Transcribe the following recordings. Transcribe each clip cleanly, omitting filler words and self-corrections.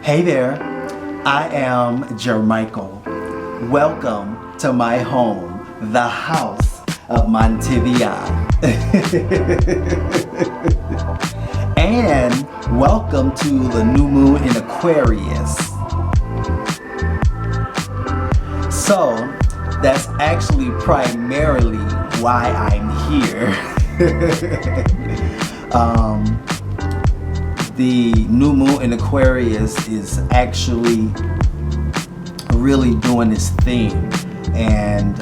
Hey there, I am GerMichael. Welcome to my home, the house of Montevideo. And welcome to the new moon in Aquarius. So, that's actually primarily why I'm here. The new moon in Aquarius is actually really doing its thing, and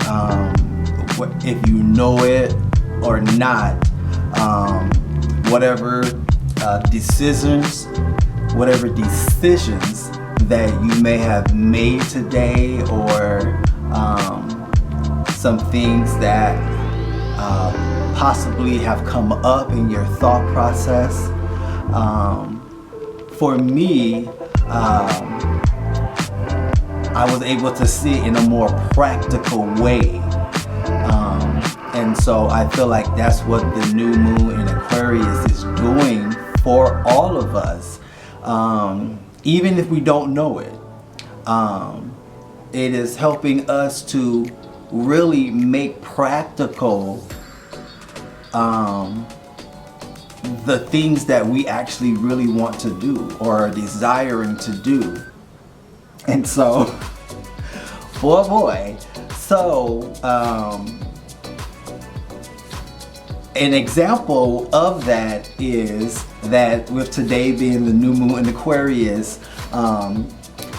if you know it or not, whatever decisions that you may have made today, or some things that possibly have come up in your thought process. For me, I was able to see it in a more practical way. And so I feel like that's what the new moon in Aquarius is doing for all of us. Even if we don't know it, it is helping us to really make practical the things that we actually really want to do or are desiring to do. And so, boy, so an example of that is that with today being the new moon in Aquarius,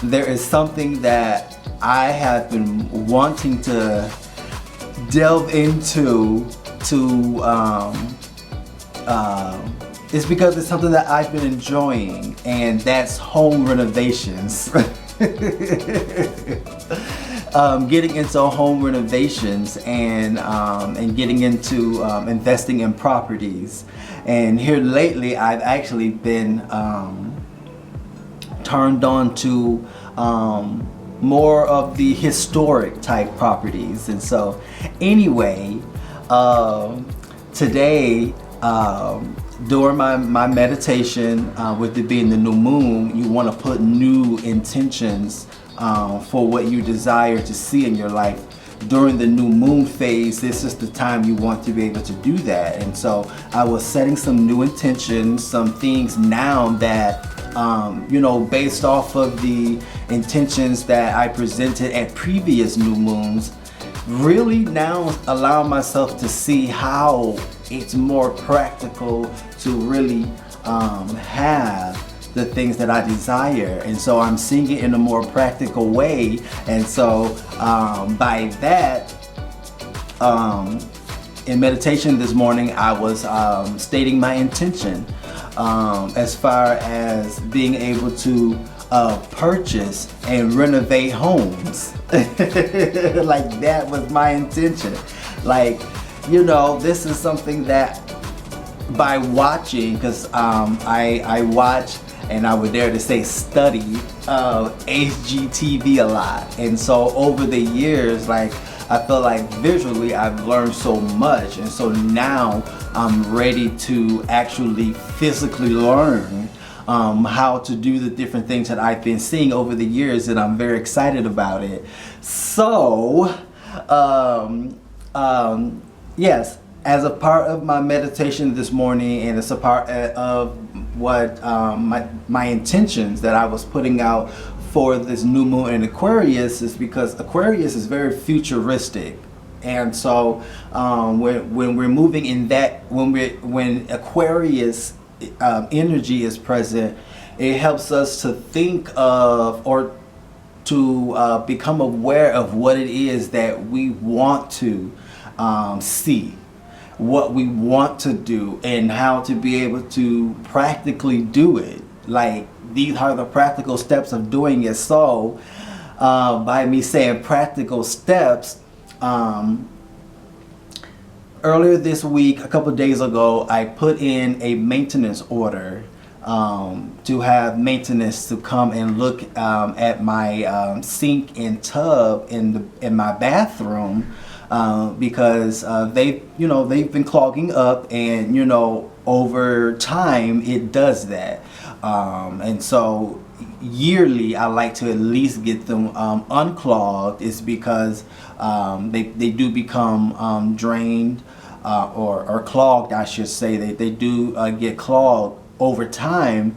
there is something that I have been wanting to delve into it's because it's something that I've been enjoying, and that's home renovations. Getting into home renovations and getting into investing in properties. And here lately, I've actually been turned on to more of the historic type properties. And so, anyway, today, during my meditation, with it being the new moon, you want to put new intentions for what you desire to see in your life. During the new moon phase, this is the time you want to be able to do that. And so I was setting some new intentions, some things now that based off of the intentions that I presented at previous new moons, really now allow myself to see how it's more practical to really have the things that I desire. And so I'm seeing it in a more practical way. And so by that, in meditation this morning, I was stating my intention as far as being able to purchase and renovate homes. Like, that was my intention. Like, this is something that by watching, because I watch, and I would dare to say study HGTV a lot. And so over the years, like, I feel like visually I've learned so much. And so now I'm ready to actually physically learn how to do the different things that I've been seeing over the years, and I'm very excited about it. So, yes, as a part of my meditation this morning, and it's a part of what my intentions that I was putting out for this new moon in Aquarius, is because Aquarius is very futuristic. And so when we're moving in that, when Aquarius energy is present, it helps us to think of, or to become aware of what it is that we want to see, what we want to do, and how to be able to practically do it. Like, these are the practical steps of doing it. So by me saying practical steps, earlier this week, a couple of days ago, I put in a maintenance order to have maintenance to come and look at my sink and tub in my bathroom, because they've been clogging up, and over time it does that. And so yearly I like to at least get them unclogged. Is because they do become drained, or clogged, I should say. They do get clogged over time,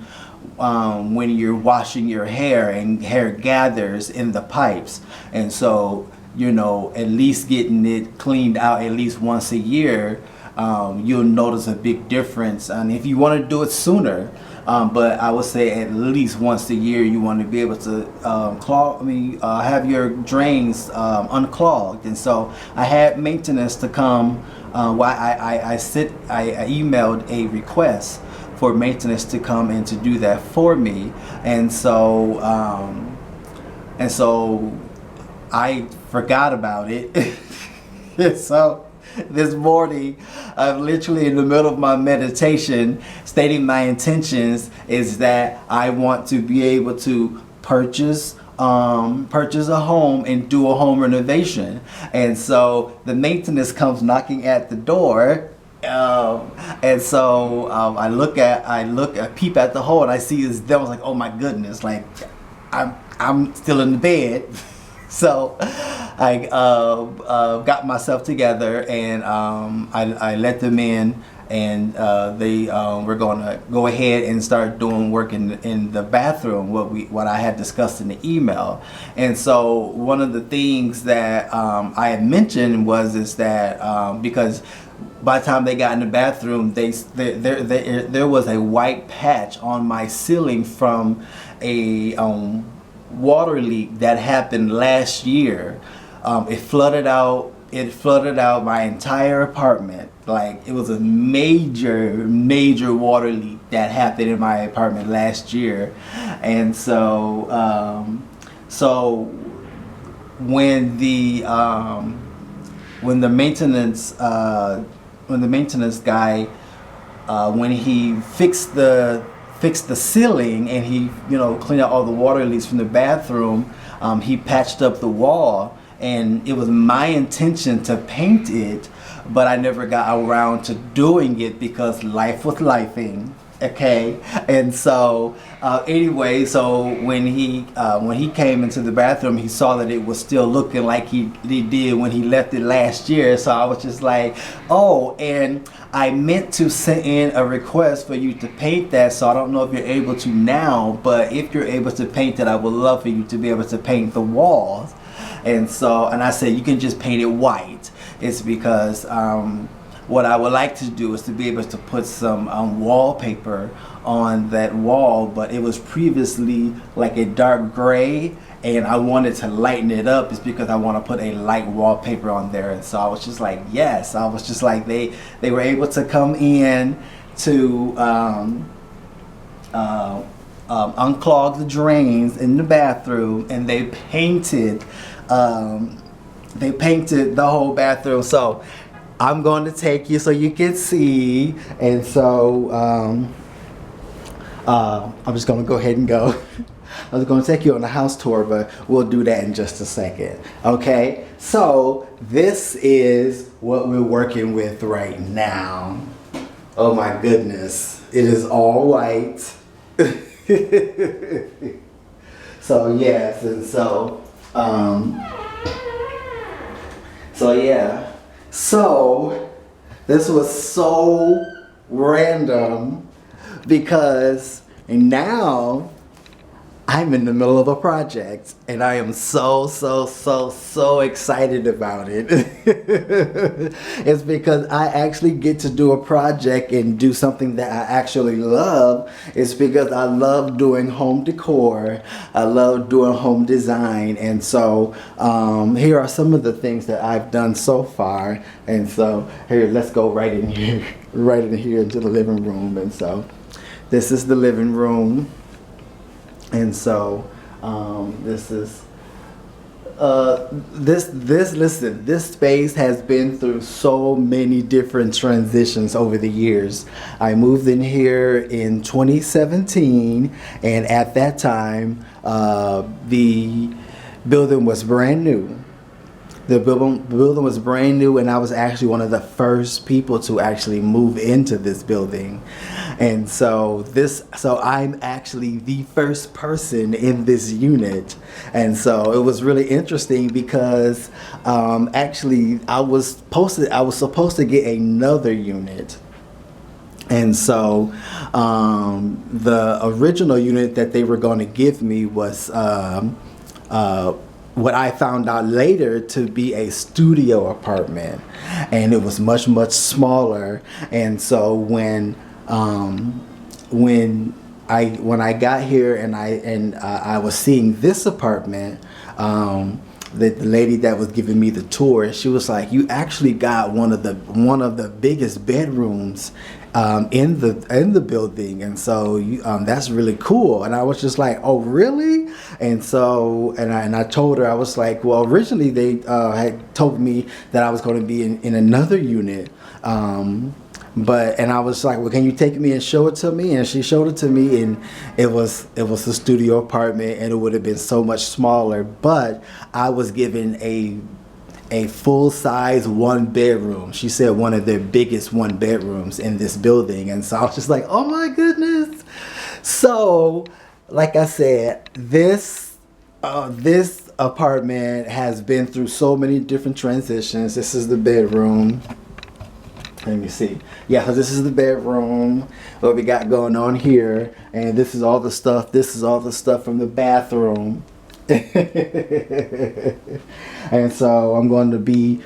when you're washing your hair and hair gathers in the pipes. And so, at least getting it cleaned out at least once a year, you'll notice a big difference. And if you want to do it sooner, but I would say at least once a year you want to be able to have your drains unclogged. And so I had maintenance to come. I emailed a request for maintenance to come and to do that for me. And so I forgot about it. So this morning, I'm literally in the middle of my meditation, stating my intentions is that I want to be able to purchase a home and do a home renovation. And so the maintenance comes knocking at the door. And so I peep at the hole, and I see this. That was like, oh my goodness! Like, I'm still in the bed. So I got myself together, and I let them in, and they were going to go ahead and start doing work in the bathroom, what I had discussed in the email. And so one of the things that I had mentioned is that because by the time they got in the bathroom, there was a white patch on my ceiling from a water leak that happened last year. It flooded out my entire apartment. Like, it was a major water leak that happened in my apartment last year. And so when the maintenance guy, when he fixed the ceiling and he cleaned out all the water leaks from the bathroom, he patched up the wall, and it was my intention to paint it, but I never got around to doing it because life was lifing. Okay, and so anyway, so when he came into the bathroom, he saw that it was still looking like he did when he left it last year. So I was just like, oh, and I meant to send in a request for you to paint that. So I don't know if you're able to now, but if you're able to paint it, I would love for you to be able to paint the walls. And I said, you can just paint it white. It's because what I would like to do is to be able to put some wallpaper on that wall, but it was previously like a dark gray, and I wanted to lighten it up. It's because I want to put a light wallpaper on there. And so I was just like, yes. I was just like, they were able to come in to unclog the drains in the bathroom, and they painted the whole bathroom. So I'm going to take you so you can see. And so I'm just going to go ahead and go. I was going to take you on a house tour, but we'll do that in just a second. Okay, so this is what we're working with right now. Oh my goodness, it is all white. So yes, and so yeah. So this was so random because now I'm in the middle of a project, and I am so excited about it. It's because I actually get to do a project and do something that I actually love. It's because I love doing home decor. I love doing home design. And so here are some of the things that I've done so far. And so here, let's go right in here into the living room. And so this is the living room. And so this is this space has been through so many different transitions over the years. I moved in here in 2017, and at that time the building was brand new. The building was brand new, and I was actually one of the first people to actually move into this building. And so I'm actually the first person in this unit. And so it was really interesting because actually I was supposed to get another unit. And so the original unit that they were going to give me was what I found out later to be a studio apartment, and it was much, much smaller. And so when I got here and I was seeing this apartment, the lady that was giving me the tour, she was like, "You actually got one of the biggest bedrooms in the building, and so that's really cool." And I was just like, "Oh, really?" And so I told her, I was like, "Well, originally they had told me that I was going to be in another unit." And I was like, "Well, can you take me and show it to me?" And she showed it to me, and it was a studio apartment, and it would have been so much smaller. But I was given a full-size one bedroom. She said one of their biggest one bedrooms in this building, and so I was just like, "Oh my goodness!" So, like I said, this apartment has been through so many different transitions. This is the bedroom. Let me see. Yeah, so this is the bedroom, what we got going on here, and this is all the stuff. This is all the stuff from the bathroom. And so I'm going to be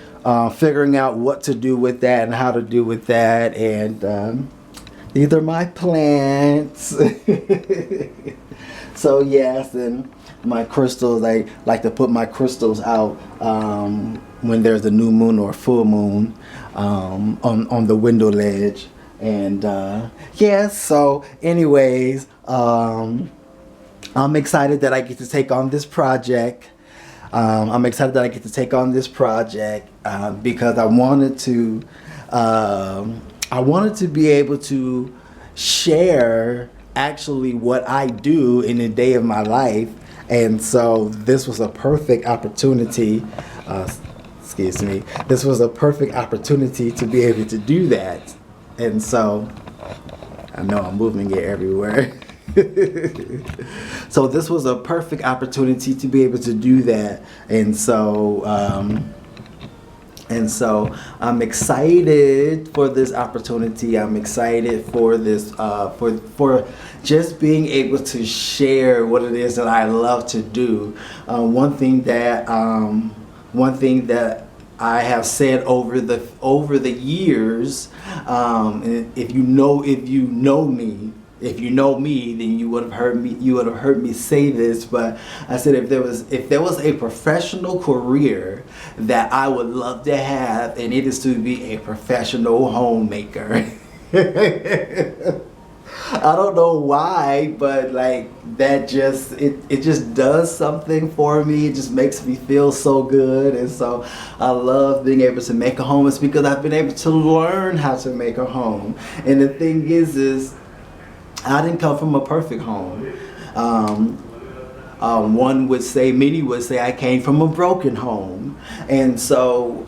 figuring out what to do with that and how to do with that. And these are my plants. So yes, and my crystals, I like to put my crystals out when there's a new moon or full moon on the window ledge. And yeah, so anyways, I'm excited that I get to take on this project. Because I wanted to be able to share actually what I do in a day of my life. And so this was a perfect opportunity. This was a perfect opportunity to be able to do that. And so I know I'm moving it everywhere. So this was a perfect opportunity to be able to do that. And so I'm excited for this opportunity. I'm excited for this for just being able to share what it is that I love to do. One thing that I have said over the years, if you know me, then you would have heard me say this. But I said, if there was a professional career that I would love to have, and it is to be a professional homemaker. I don't know why, but like that it just does something for me. It just makes me feel so good. And so I love being able to make a home. It's because I've been able to learn how to make a home. And the thing is I didn't come from a perfect home. Many would say I came from a broken home. And so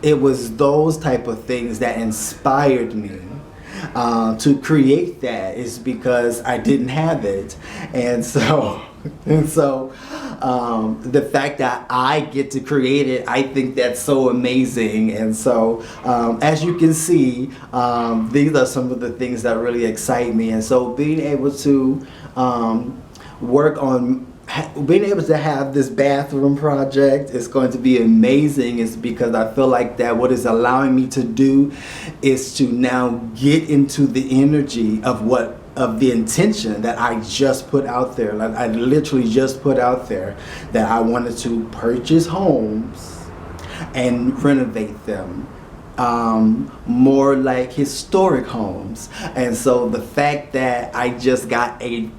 it was those type of things that inspired me to create that, is because I didn't have it. And so the fact that I get to create it, I think that's so amazing. And so as you can see, these are some of the things that really excite me. And so being able to being able to have this bathroom project is going to be amazing. Is because I feel like that what is allowing me to do is to now get into the energy of the intention that I just put out there. Like I literally just put out there that I wanted to purchase homes and renovate them. More like historic homes. And so the fact that I just got a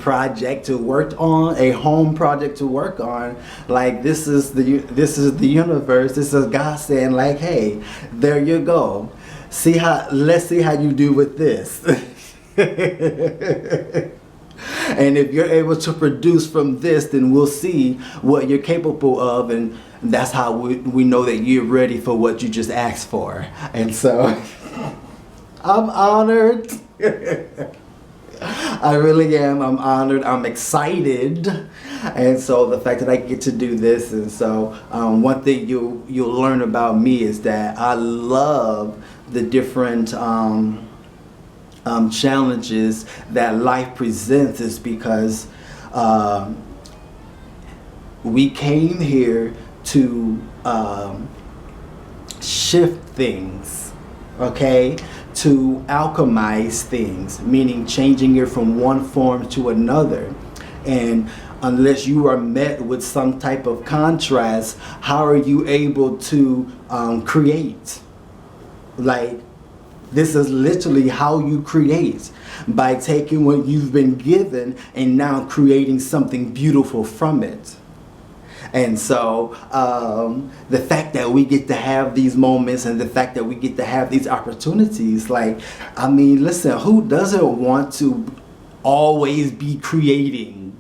project to work on, a home project to work on, like this is the universe, this is God saying like, hey, there you go. Let's see how you do with this. And if you're able to produce from this, then we'll see what you're capable of, and that's how we know that you're ready for what you just asked for. And so I'm honored. I really am. I'm honored. I'm excited. And so the fact that I get to do this, and so one thing you'll learn about me is that I love the different challenges that life presents, is because we came here to shift things, okay? To alchemize things, meaning changing it from one form to another. And unless you are met with some type of contrast, how are you able to create? Like, this is literally how you create, by taking what you've been given and now creating something beautiful from it. And so the fact that we get to have these moments, and the fact that we get to have these opportunities, like, I mean, listen, who doesn't want to always be creating?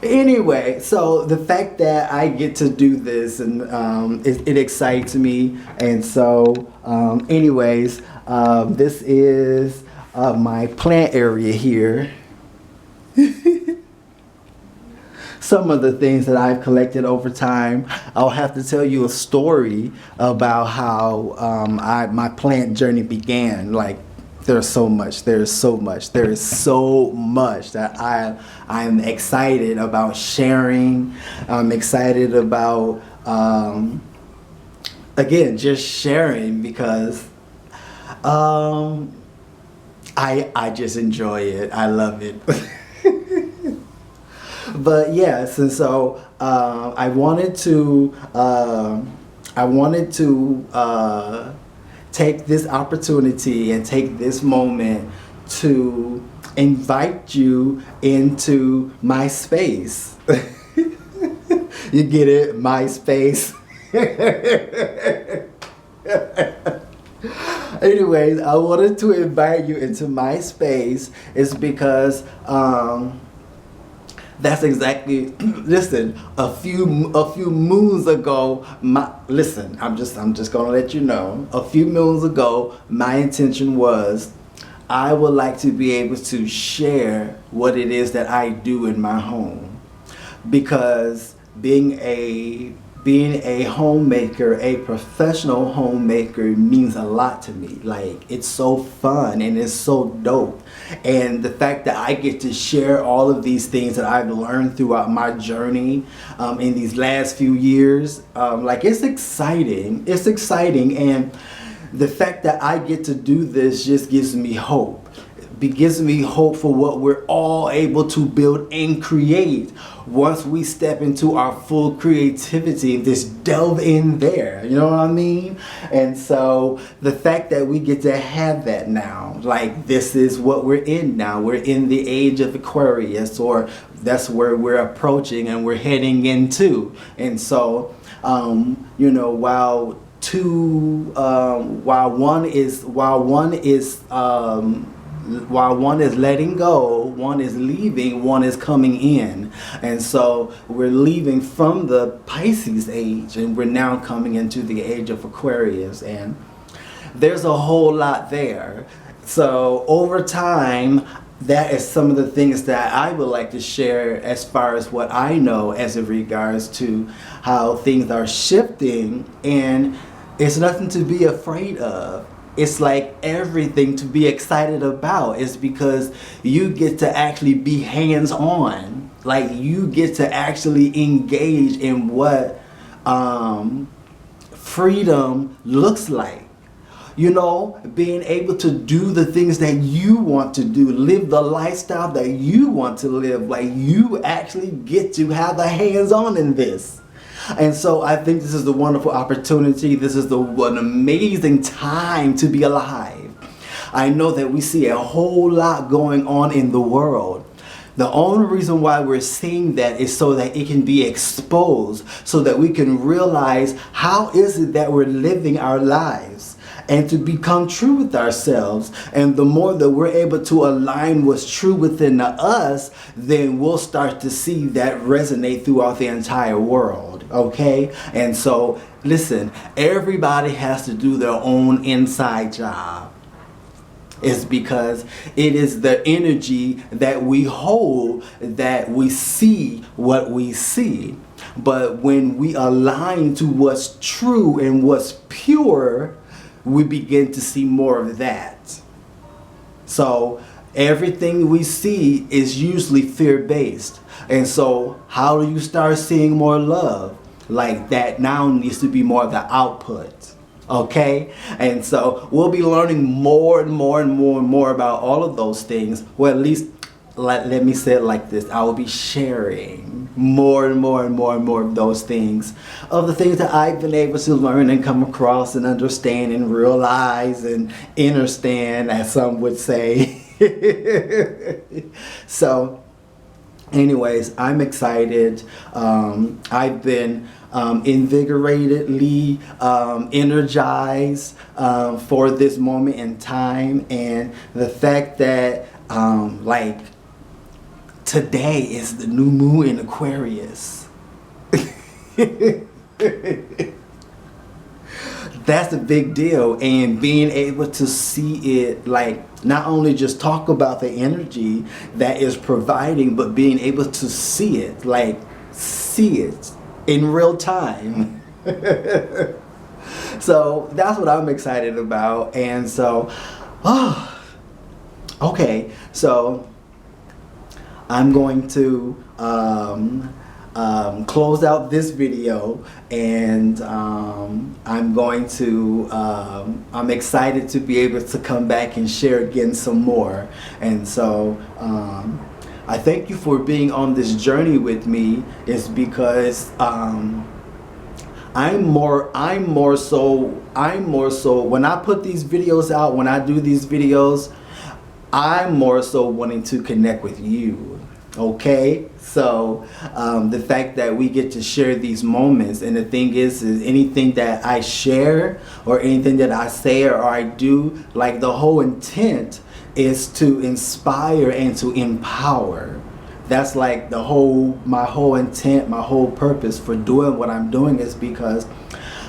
Anyway, so the fact that I get to do this, and it excites me. And so anyways, this is my plant area here. Some of the things that I've collected over time. I'll have to tell you a story about how my plant journey began. Like, there's so much that I'm excited about sharing. I'm excited about again, just sharing, because I just enjoy it. I love it. But yes, and so I wanted to take this opportunity and take this moment to invite you into my space. You get it? My space. Anyways, I wanted to invite you into my space is because that's exactly, listen, a few moons ago, I'm just gonna let you know, a few moons ago, my intention was, I would like to be able to share what it is that I do in my home. Because being a homemaker, a professional homemaker, means a lot to me. Like, it's so fun and it's so dope. And the fact that I get to share all of these things that I've learned throughout my journey in these last few years, like, it's exciting. It's exciting. And the fact that I get to do this just gives me hope. It gives me hope for what we're all able to build and create once we step into our full creativity and just delve in there. You know what I mean? And so the fact that we get to have that now, like, this is what we're in now. We're in the age of Aquarius, or that's where we're approaching and we're heading into. And so, you know, while one is letting go, one is leaving, one is coming in. And so we're leaving from the Pisces age and we're now coming into the age of Aquarius, and there's a whole lot there. So over time, that is some of the things that I would like to share as far as what I know as it regards to how things are shifting. And it's nothing to be afraid of. It's like everything to be excited about. Is because you get to actually be hands-on. Like, you get to actually engage in what freedom looks like. You know, being able to do the things that you want to do, live the lifestyle that you want to live. Like, you actually get to have a hands-on in this. And so I think this is a wonderful opportunity. This is an amazing time to be alive. I know that we see a whole lot going on in the world. The only reason why we're seeing that is so that it can be exposed, so that we can realize how is it that we're living our lives. and to become true with ourselves. And the more that we're able to align what's true within us, then we'll start to see that resonate throughout the entire world. Okay? And so, listen, everybody has to do their own inside job. It's because it is the energy that we hold that we see what we see. But when we align to what's true and what's pure, we begin to see more of that. So everything we see is usually fear-based. And so how do you start seeing more love? Like that now needs to be more of the output. Okay? And so we'll be learning more and more and more and more about all of those things. Well, at least let me say it like this. I will be sharing more and more and more and more of those things, of the things that I've been able to learn and come across and understand and realize and understand, as some would say. So anyways, I'm excited. I've been invigoratedly energized for this moment in time, and the fact that like today is the new moon in Aquarius. That's a big deal, and being able to see it, like not only just talk about the energy that is providing, but being able to see it, like see it in real time. So that's what I'm excited about. And so okay, so I'm going to close out this video, and I'm going to I'm excited to be able to come back and share again some more. And so I thank you for being on this journey with me. Is because I'm more so when I put these videos out, when I do these videos, I'm more so wanting to connect with you. Okay, so the fact that we get to share these moments, and the thing is anything that I share or anything that I say or I do, like the whole intent is to inspire and to empower. That's like my whole intent, my whole purpose for doing what I'm doing, is because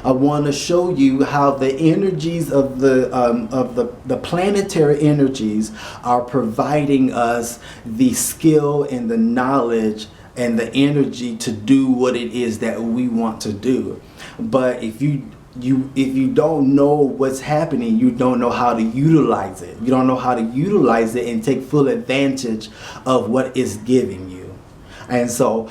I want to show you how the energies of the planetary energies are providing us the skill and the knowledge and the energy to do what it is that we want to do. But if you don't know what's happening, you don't know how to utilize it. You don't know how to utilize it and take full advantage of what it's giving you. And so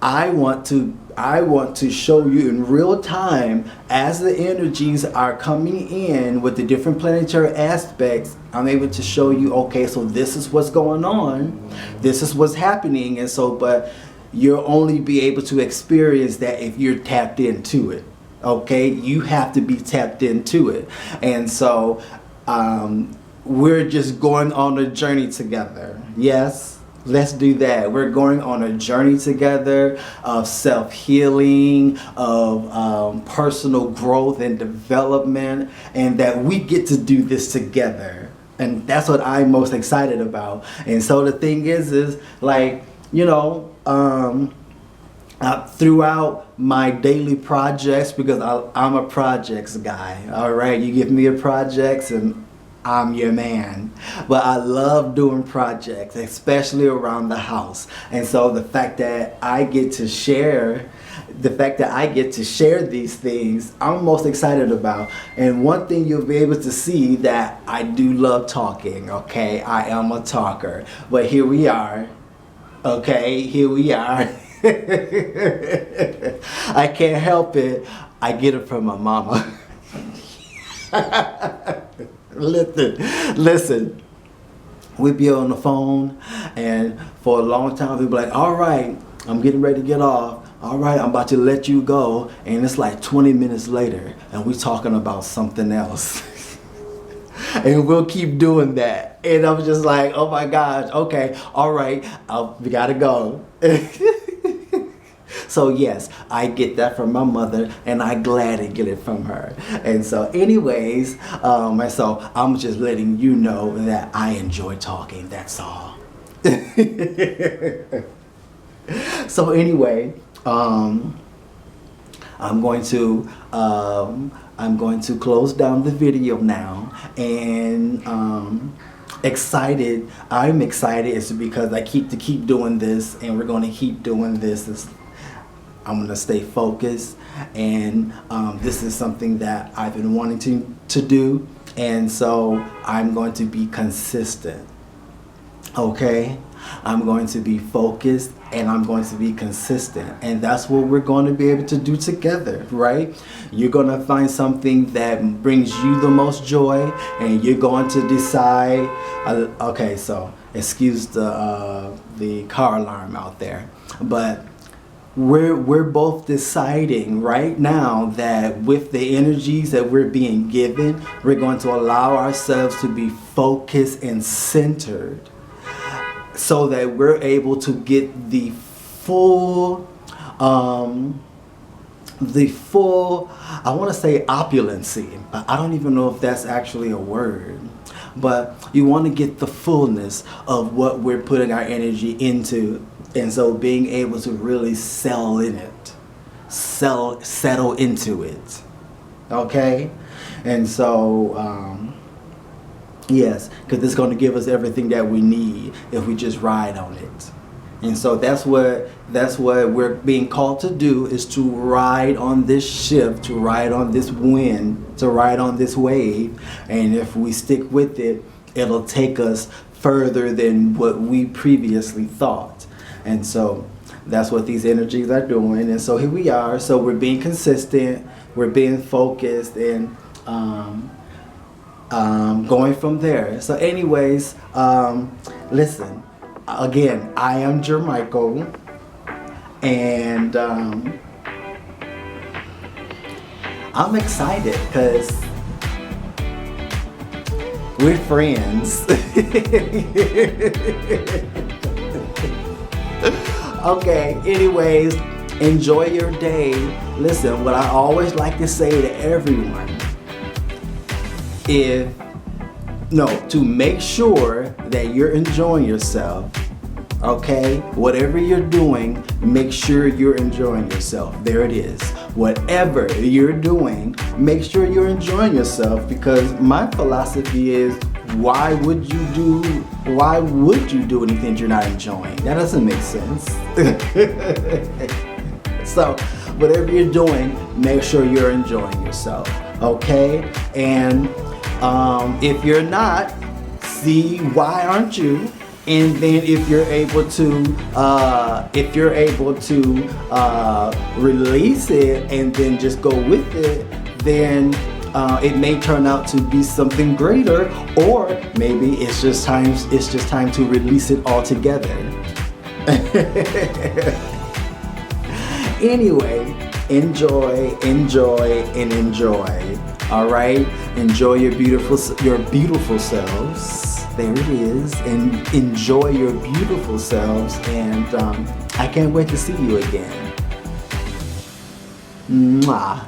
I want to show you in real time, as the energies are coming in with the different planetary aspects, I'm able to show you, okay, so this is what's going on, this is what's happening. And so, but you'll only be able to experience that if you're tapped into it. Okay, you have to be tapped into it. And so we're just going on a journey together. Yes, let's do that. We're going on a journey together of self-healing, of personal growth and development, and that we get to do this together. And that's what I'm most excited about. And so the thing is like, you know, throughout my daily projects, because I'm a projects guy. All right, you give me a projects and I'm your man. But I love doing projects, especially around the house. And so the fact that I get to share these things, I'm most excited about. And one thing you'll be able to see, that I do love talking. Okay, I am a talker. But here we are. Okay, here we are. I can't help it. I get it from my mama. Listen. We'd be on the phone, and for a long time we'd be like, all right, I'm getting ready to get off. All right, I'm about to let you go. And it's like 20 minutes later, and we're talking about something else. And we'll keep doing that. And I'm just like, oh my gosh, okay, all right, we gotta go. So yes, I get that from my mother, and I gladly get it from her. And so anyways, and so I'm just letting you know that I enjoy talking, that's all. So anyway, I'm going to close down the video now, and I'm excited is because I keep doing this, and we're going to keep doing this. I'm going to stay focused, and this is something that I've been wanting to do, and so I'm going to be consistent. Okay, I'm going to be focused, and I'm going to be consistent, and that's what we're going to be able to do together, right? You're going to find something that brings you the most joy, and you're going to decide. Okay, so excuse the car alarm out there, but we're both deciding right now that with the energies that we're being given, we're going to allow ourselves to be focused and centered, so that we're able to get the full, I want to say opulency, but I don't even know if that's actually a word. But you want to get the fullness of what we're putting our energy into, and so being able to really settle into it. Okay? And so, yes, because it's going to give us everything that we need if we just ride on it. And so that's what we're being called to do, is to ride on this ship, to ride on this wind, to ride on this wave. And if we stick with it, it'll take us further than what we previously thought. And so that's what these energies are doing. And so here we are. So we're being consistent, we're being focused, and going from there. So anyways, listen, again, I am GerMichael, and I'm excited because we're friends. Okay, anyways, enjoy your day. Listen, what I always like to say to everyone, to make sure that you're enjoying yourself. Okay, whatever you're doing, make sure you're enjoying yourself. There it is. Whatever you're doing, make sure you're enjoying yourself, because my philosophy is, why would you do anything you're not enjoying? That doesn't make sense. So whatever you're doing, make sure you're enjoying yourself. Okay, and if you're not, see why aren't you? And then if you're able to release it and then just go with it, then it may turn out to be something greater, or maybe it's just time to release it altogether. Anyway, enjoy, and enjoy. All right, enjoy your beautiful selves. There it is, and enjoy your beautiful selves. And I can't wait to see you again. Mwah.